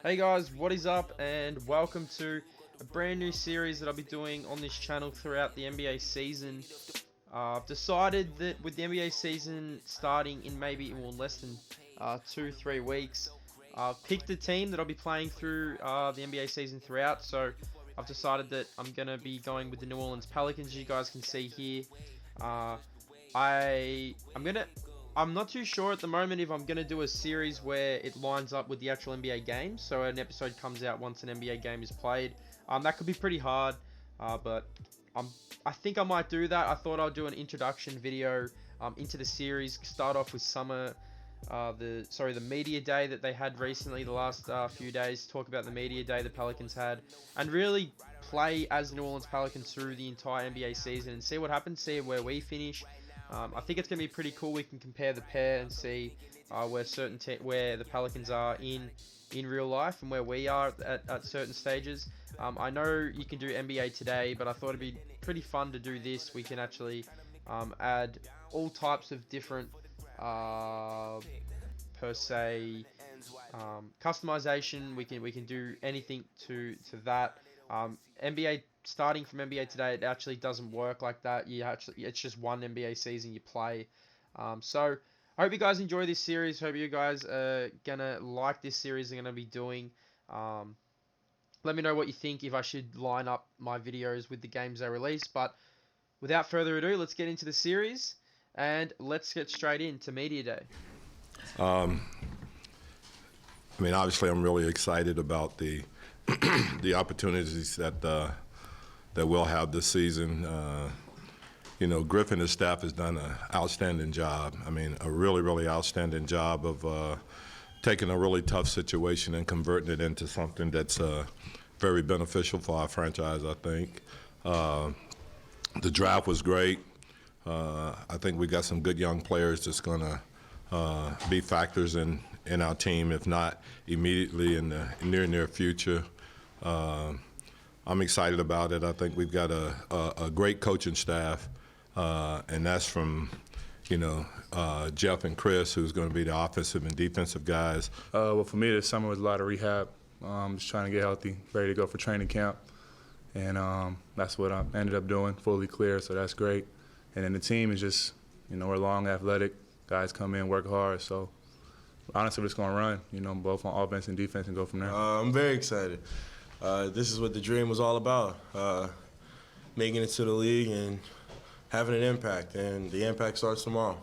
Hey guys, what is up, and welcome to a brand new series that I'll be doing on this channel throughout the NBA season. I've decided that with the NBA season starting in less than 2-3 weeks, I've picked a team that I'll be playing through the NBA season throughout. So I've decided that I'm gonna be going with the New Orleans Pelicans. As you guys can see here. Uh, I'm not too sure at the moment if I'm gonna do a series where it lines up with the actual NBA game, so an episode comes out once an NBA game is played. That could be pretty hard, but I think I might do that. I thought I'd do an introduction video into the series. Start off with the media day that they had recently, the last few days. Talk about the media day the Pelicans had, and really play as New Orleans Pelicans through the entire NBA season and see what happens. See where we finish. I think it's going to be pretty cool. We can compare the pair and see where the Pelicans are in real life and where we are at certain stages. I know you can do NBA today, but I thought it'd be pretty fun to do this. We can actually add all types of different per se customization. We can do anything to that. NBA starting from NBA today, it actually doesn't work like that. It's just one NBA season you play. So I hope you guys enjoy this series. Hope you guys are gonna like this series I'm gonna be doing. Let me know what you think, if I should line up my videos with the games they release. But without further ado, let's get into the series and let's get straight into Media Day. Obviously, I'm really excited about the the opportunities that we'll have this season. Griff and his staff has done an outstanding job. A really, really outstanding job of taking a really tough situation and converting it into something that's very beneficial for our franchise, I think. The draft was great. I think we got some good young players that's going to be factors in our team, if not immediately in the near future. I'm excited about it. I think we've got a great coaching staff, and that's from Jeff and Chris, who's going to be the offensive and defensive guys. Well, for me, this summer was a lot of rehab. Just trying to get healthy, ready to go for training camp, and that's what I ended up doing, fully clear, so that's great. And then the team is just, we're long, athletic. Guys come in, work hard, so honestly, we're just going to run, both on offense and defense and go from there. I'm very excited. This is what the dream was all about, making it to the league and having an impact, and the impact starts tomorrow.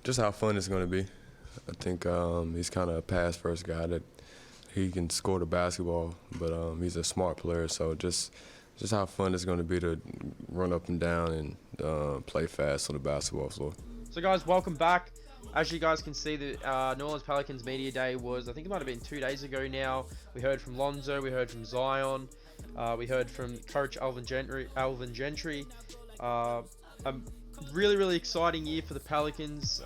Just how fun it's going to be. I think he's kind of a pass-first guy that he can score the basketball, but he's a smart player, so just how fun it's going to be to run up and down and play fast on the basketball floor. So guys, welcome back. As you guys can see, the New Orleans Pelicans Media Day was, I think it might have been 2 days ago now. We heard from Lonzo, we heard from Zion, we heard from Coach Alvin Gentry. A really, really exciting year for the Pelicans.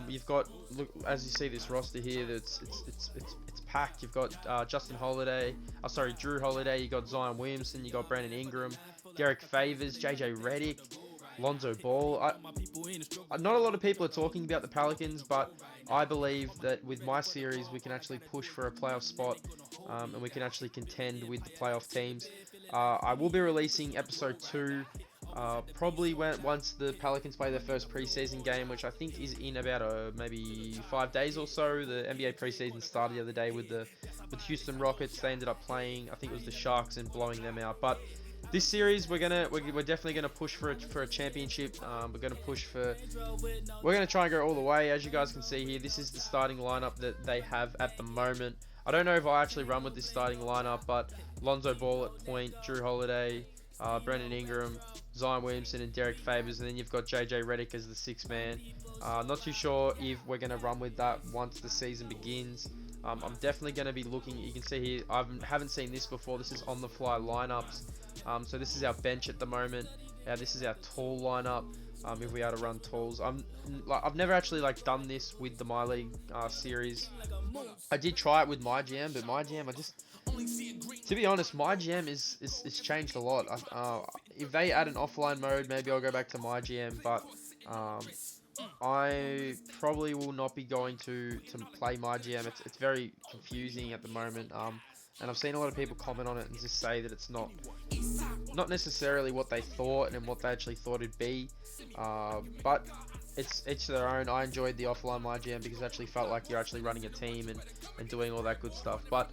You've got, look, as you see this roster here, it's packed. You've got Drew Holiday, you got Zion Williamson, you got Brandon Ingram, Derek Favors, JJ Redick, Lonzo Ball. Not a lot of people are talking about the Pelicans, but I believe that with my series we can actually push for a playoff spot, and we can actually contend with the playoff teams. I will be releasing episode 2 probably once the Pelicans play their first preseason game, which I think is in about maybe 5 days or so. The NBA preseason started the other day with Houston Rockets. They ended up playing, I think it was the Sharks, and blowing them out. But this series, we're definitely gonna push for a championship. We're gonna try and go all the way. As you guys can see here, this is the starting lineup that they have at the moment. I don't know if I actually run with this starting lineup, but Lonzo Ball at point, Drew Holiday, Brandon Ingram, Zion Williamson, and Derek Favors, and then you've got JJ Redick as the sixth man. Not too sure if we're gonna run with that once the season begins. I'm definitely gonna be looking. You can see here, I haven't seen this before. This is on the fly lineups. So this is our bench at the moment. This is our tall lineup. If we are to run talls, I've never actually done this with the My League series. I did try it with MyGm, but MyGm, to be honest, MyGm is changed a lot. If they add an offline mode, maybe I'll go back to MyGm. But I probably will not be going to play MyGm. It's very confusing at the moment. And I've seen a lot of people comment on it and just say that it's not necessarily what they thought and what they actually thought it'd be. But it's their own. I enjoyed the offline MyGm because it actually felt like you're actually running a team and doing all that good stuff. But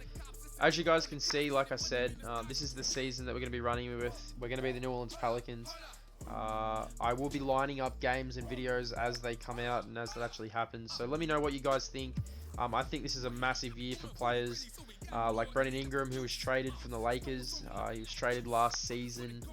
as you guys can see, like I said, this is the season that we're going to be running with. We're going to be the New Orleans Pelicans. I will be lining up games and videos as they come out and as that actually happens. So let me know what you guys think. I think this is a massive year for players like Brandon Ingram, who was traded from the Lakers. He was traded last season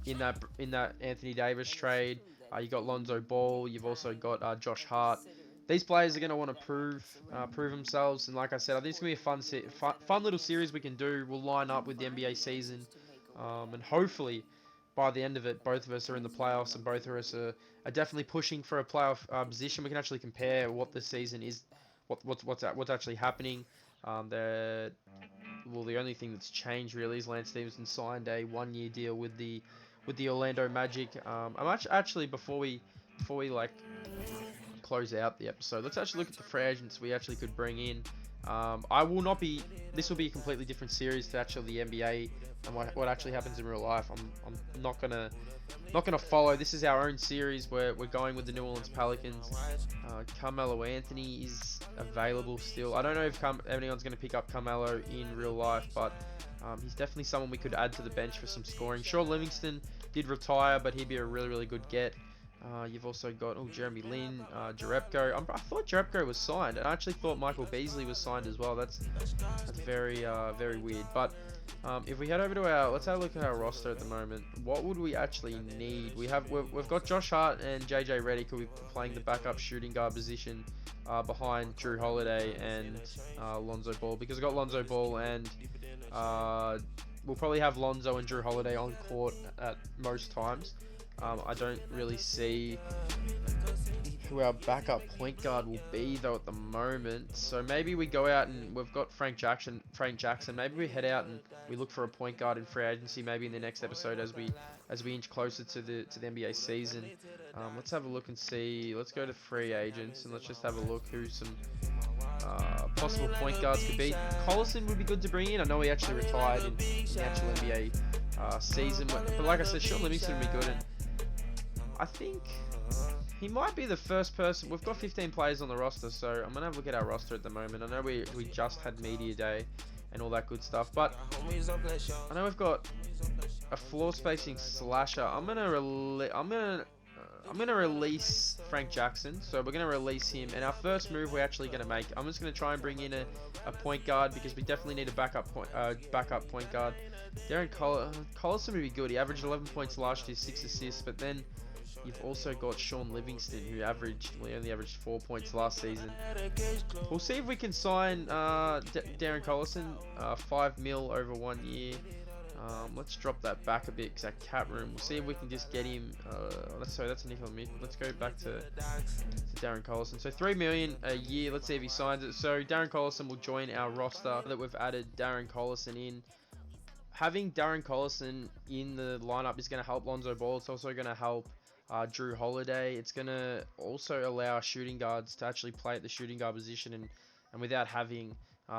in that Anthony Davis trade. You got Lonzo Ball. You've also got Josh Hart. These players are going to want to prove themselves, and like I said, I think it's going to be a fun little series we can do. We'll line up with the NBA season, and hopefully by the end of it, both of us are in the playoffs, and both of us are definitely pushing for a playoff position. We can actually compare what the season is, what's actually happening. The only thing that's changed really is Lance Stevenson signed a 1-year deal with the Orlando Magic. I'm actually before we like close out the episode, let's actually look at the free agents we actually could bring in. I will not be. This will be a completely different series to actually the NBA and what actually happens in real life. I'm not gonna follow. This is our own series where we're going with the New Orleans Pelicans. Carmelo Anthony is available still. I don't know if anyone's gonna pick up Carmelo in real life, but he's definitely someone we could add to the bench for some scoring. Sure, Livingston did retire, but he'd be a really good get. You've also got Jeremy Lin, Jerebko. I thought Jerebko was signed, and I actually thought Michael Beasley was signed as well. That's very weird. But if we head over to let's have a look at our roster at the moment. What would we actually need? We've got Josh Hart and JJ Redick, who will be playing the backup shooting guard position behind Drew Holiday and Lonzo Ball, because we've got Lonzo Ball and we'll probably have Lonzo and Drew Holiday on court at most times. I don't really see who our backup point guard will be though at the moment. So maybe we go out and we've got Frank Jackson. Maybe we head out and we look for a point guard in free agency. Maybe in the next episode as we inch closer to the NBA season. Let's have a look and see. Let's go to free agents and let's just have a look who some possible point guards could be. Collison would be good to bring in. I know he actually retired in the actual NBA season, but like I said, Sean Livingston would be good. And I think he might be the first person. We've got 15 players on the roster, so I'm going to have a look at our roster at the moment. I know we just had media day and all that good stuff, but I know we've got a floor spacing slasher. I'm going to release Frank Jackson, so we're going to release him. And our first move we're actually going to make, I'm just going to try and bring in a point guard because we definitely need a backup point guard. Darren Collison would be good. He averaged 11 points last year, 6 assists, but then you've also got Sean Livingston, who only averaged 4 points last season. We'll see if we can sign Darren Collison, $5 million over 1 year. Let's drop that back a bit because our cap room. We'll see if we can just get him. That's a nickel mid. Let's go back to Darren Collison. So $3 million a year. Let's see if he signs it. So Darren Collison will join our roster that we've added Darren Collison in. Having Darren Collison in the lineup is going to help Lonzo Ball. It's also going to help Drew Holiday. It's going to also allow shooting guards to actually play at the shooting guard position and without having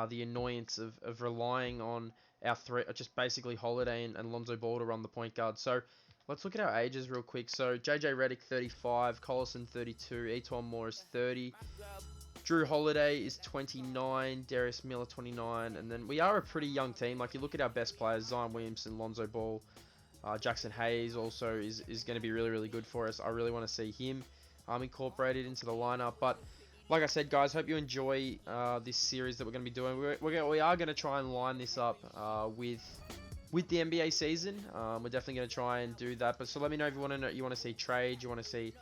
the annoyance of relying on our threat, just basically Holiday and Lonzo Ball to run the point guard. So let's look at our ages real quick. So JJ Redick 35, Collison 32, Eton Moore is 30, Drew Holiday is 29, Darius Miller 29, and then we are a pretty young team. Like you look at our best players, Zion Williamson, Lonzo Ball, Jackson Hayes also is going to be really good for us. I really want to see him incorporated into the lineup. But like I said, guys, hope you enjoy this series that we're going to be doing. We are going to try and line this up with the NBA season. We're definitely going to try and do that. But so let me know if you want to see trades, you want to see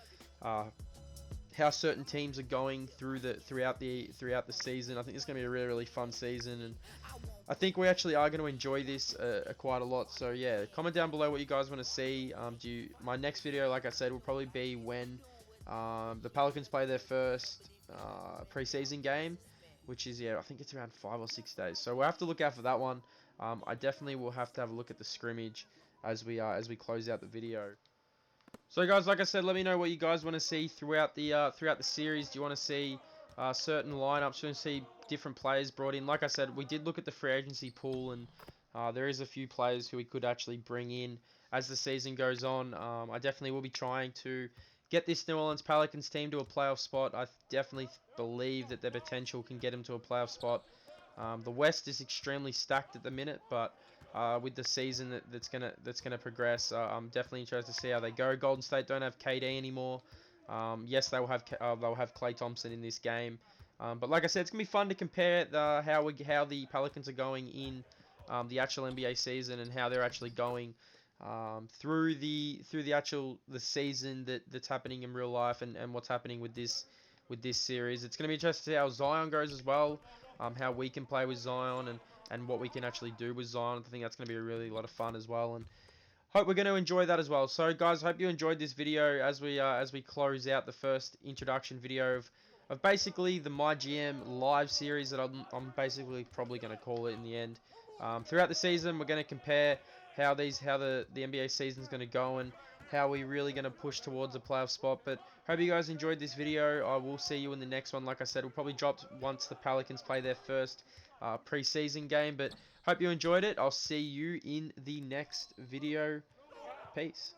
how certain teams are going throughout the season. I think it's going to be a really fun season, and I think we actually are going to enjoy this quite a lot. So yeah, comment down below what you guys want to see. My next video, like I said, will probably be when the Pelicans play their first preseason game, which is I think it's around 5 or 6 days. So we'll have to look out for that one. I definitely will have to have a look at the scrimmage as we close out the video. So guys, like I said, let me know what you guys want to see throughout the series. Do you want to see certain lineups? Do you want to see different players brought in? Like I said, we did look at the free agency pool, and there is a few players who we could actually bring in as the season goes on. I definitely will be trying to get this New Orleans Pelicans team to a playoff spot. I definitely believe that their potential can get them to a playoff spot. The West is extremely stacked at the minute, but with the season that's gonna progress, I'm definitely interested to see how they go. Golden State don't have KD anymore. Yes, they'll have Klay Thompson in this game, but like I said, it's gonna be fun to compare how the Pelicans are going in the actual NBA season and how they're actually going through the season that's happening in real life and what's happening with this series. It's going to be interesting to see how Zion goes as well, how we can play with Zion and what we can actually do with Zion. I think that's going to be a really lot of fun as well, and hope we're going to enjoy that as well. So guys, hope you enjoyed this video as we close out the first introduction video of basically the MyGM live series that I'm basically probably going to call it in the end. Throughout the season, we're going to compare how the NBA season is going to go and how we're really going to push towards a playoff spot. But hope you guys enjoyed this video. I will see you in the next one. Like I said, we'll probably drop once the Pelicans play their first preseason game. But hope you enjoyed it. I'll see you in the next video. Peace.